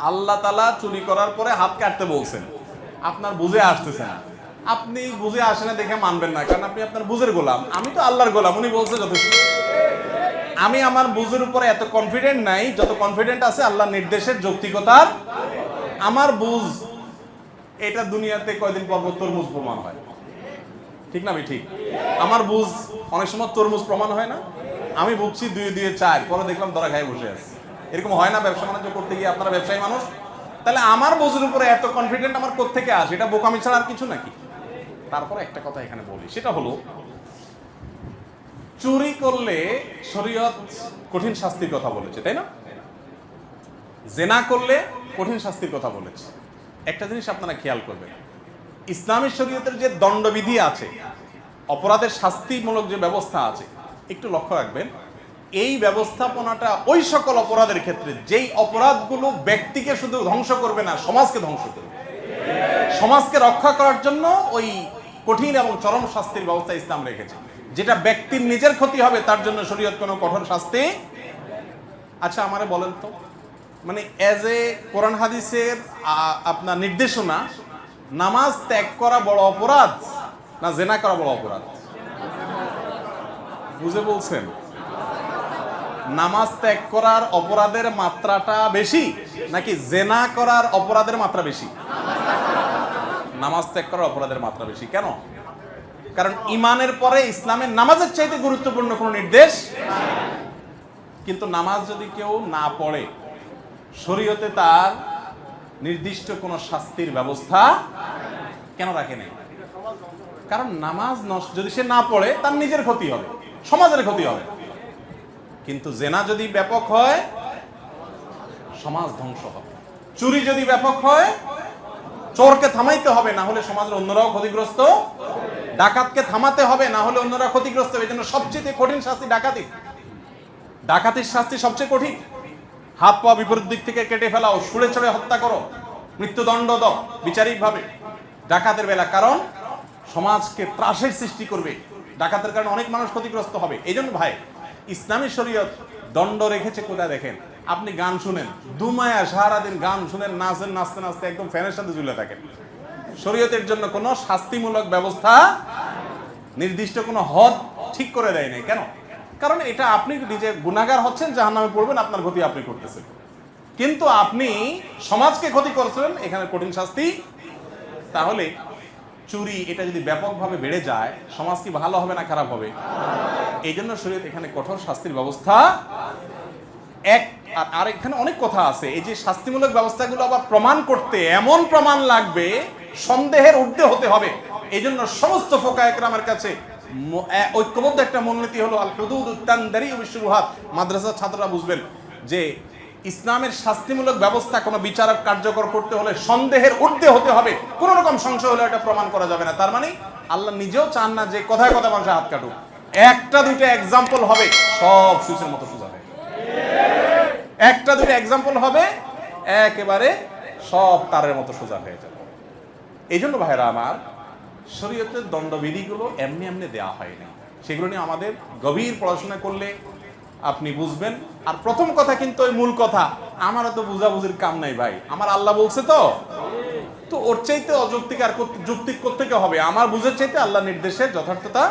আল্লাহ তাআলা চুরি করার পরে হাত কাটতে বলছেন, আপনার বুঝে আসতেছে না, আপনি বুঝে আসে না দেখে মানবেন না, কারণ আপনি আপনার বুঝের গোলাম। আমি তো আল্লাহর গোলাম, উনি বলছে যথেষ্ট। আমি আমার বুঝের উপরে এত কনফিডেন্ট নাই যত কনফিডেন্ট আছে আল্লাহর নির্দেশের যৌক্তিকতার। আমার বুঝ এটা দুনিয়াতে কয়দিন পর তরমুজ প্রমাণ হয়, ঠিক না? আমি ঠিক, আমার বুঝ অনেক সময় তরমুজ প্রমাণ হয় না। আমি বুঝছি 2 2 4, পরে দেখলাম ধরা খাই বসে আছে। এরকম হয় না ব্যবসা বাণিজ্য করতে গিয়ে? আপনারা ব্যবসায়ী মানুষ, তাহলে আমার বুঝের উপরে এত কনফিডেন্ট আমার কোত্থেকে আসে? এটা বোকামি ছাড়া আর কিছু নাকি? তারপর একটা কথা এখানে বলি, সেটা হলো চুরি করলে শরীয়ত কঠিন শাস্তির কথা বলেছে, তাই না? জেনা করলে কঠিন শাস্তির কথা বলেছে। একটা জিনিস আপনারা খেয়াল করবেন, ইসলামী শরীয়তের যে দণ্ডবিধি আছে, অপরাধের শাস্তিমূলক যে ব্যবস্থা আছে, একটু লক্ষ্য রাখবেন। এই ব্যবস্থাপনাটা ওই সকল অপরাধের ক্ষেত্রে যেই অপরাধগুলো ব্যক্তিকে শুধু ধ্বংস করবে না, সমাজকে ধ্বংস করবে। সমাজকে রক্ষা করার জন্য ওই কঠিন এবং চরম শাস্তির ব্যবস্থা ইসলাম রেখেছে। যেটা ব্যক্তির নিজের ক্ষতি হবে তার জন্য শরীয়ত কোনো কঠোর শাস্তি। আচ্ছা আমারে বলেন তো, মানে এজ এ কোরআন হাদিসের আপনার নির্দেশনা, নামাজ ত্যাগ করা বড় অপরাধ না জেনা করা বড় অপরাধ? বুঝে বলছেন? নামাজ ত্যাগ করার অপরাধের মাত্রাটা বেশি নাকি জেনা করার অপরাধের মাত্রা বেশি? নামাজ ত্যাগ করার অপরাধের মাত্রা বেশি। কেন? কারণ ইমানের পরে ইসলামের নামাজের চাইতে গুরুত্বপূর্ণ কোনো নির্দেশ। কিন্তু নামাজ যদি কেউ না পড়ে, শরীয়তে তার নির্দিষ্ট কোনো শাস্তির ব্যবস্থা কেন রাখে নাই? কারণ নামাজ যদি সে না পড়ে তার নিজের ক্ষতি হবে, সমাজের ক্ষতি হবে। কিন্তু জেনা যদি ব্যাপক হয় সমাজ ধ্বংস হবে। চুরি যদি ব্যাপক হয় চোরকে থামাইতে হবে, না হলে সমাজের অন্যরাও ক্ষতিগ্রস্ত। ডাকাতকে থামাতে হবে, না হলে অন্যরা ক্ষতিগ্রস্ত। এই জন্য সবচেয়ে কঠিন শাস্তি ডাকাতি। ডাকাতির শাস্তি সবচেয়ে কঠিন। হাত পা বিপরীত দিক থেকে কেটে ফেলাও, ছুঁড়ে ছুঁড়ে হত্যা করো, মৃত্যুদণ্ড দাও বিচারিক ভাবে ডাকাতের বেলা। কারণ সমাজকে ত্রাসের সৃষ্টি করবে, ডাকাতের কারণে অনেক মানুষ ক্ষতিগ্রস্ত হবে। এই জন্য ভাই ইসলামী শরীয়ত দণ্ড রেখেছে কোথায় দেখেন? আপনি গান শুনেন, দুমায়া সারাদিন গান শুনেন, নাচেন, নাচতে নাচতে একদম ফ্যানের সাথে ঝুলে থাকেন। শরীয়তের জন্য কোনো শাস্তিমূলক ব্যবস্থা নির্দিষ্ট কোনো হদ ঠিক করে দেয় নাই। কেন? কারণ এটা আপনি নিজে গুনাহগার হচ্ছেন, জাহান্নামে পড়বেন, আপনার ক্ষতি আপনি করতেছেন। কিন্তু আপনি সমাজকে ক্ষতি করছেন, এখানে কঠিন শাস্তি। তাহলে চুরি এটা যদি ব্যাপকভাবে বেড়ে যায়, সমাজ কি ভালো হবে না খারাপ হবে? এই জন্য শরীয়ত এখানে কঠোর শাস্তির ব্যবস্থা। আর এখানে অনেক কথা আছে। এই যে শাস্তিমূলক ব্যবস্থাগুলো আবার প্রমাণ করতে এমন প্রমাণ লাগবে, সন্দেহের ঊর্ধ্বে হতে হবে। এই জন্য সমস্ত ফুকাহা ইকরামের কাছে ঐক্যবদ্ধ একটা মূলনীতি হলো আল হুদুদুত তানদারি ওয়া শুবহাত। মাদ্রাসার ছাত্ররা বুঝবেন যে ইসলামের শাস্তিমূলক ব্যবস্থা কোনো বিচারক কার্যকর করতে হলে সন্দেহের ঊর্ধ্বে হতে হবে। কোন রকম সংশয় হলে এটা প্রমাণ করা যাবে না। তার মানে আল্লাহ নিজেও চান না যে কথায় কথা মানুষের হাত কাটুক। একটা দুইটা এক্সাম্পল হবে, সব সুইচের মতো সোজা হবে। একটা দুইটা এক্সাম্পল হবে, একেবারে সব তারের মতো সোজা হয়ে যাবে। এই জন্য ভাইরা আমার, শরীয়তের দণ্ডবিধিগুলো এমনি এমনি দেওয়া হয়নি। সেগুলো নিয়ে আমাদের গভীর পড়াশোনা করলে আপনি বুঝবেন। আর প্রথম কথা কিন্তু ওই মূল কথা, আমারও তো বুঝাবুঝির কাম নাই ভাই, আমার আল্লাহ বলছে তো ওর চাইতে অযৌক্তিক আর যৌক্তিক কোত্থেকে হবে? আমার বুঝের চাইতে আল্লাহ নির্দেশের যথার্থতা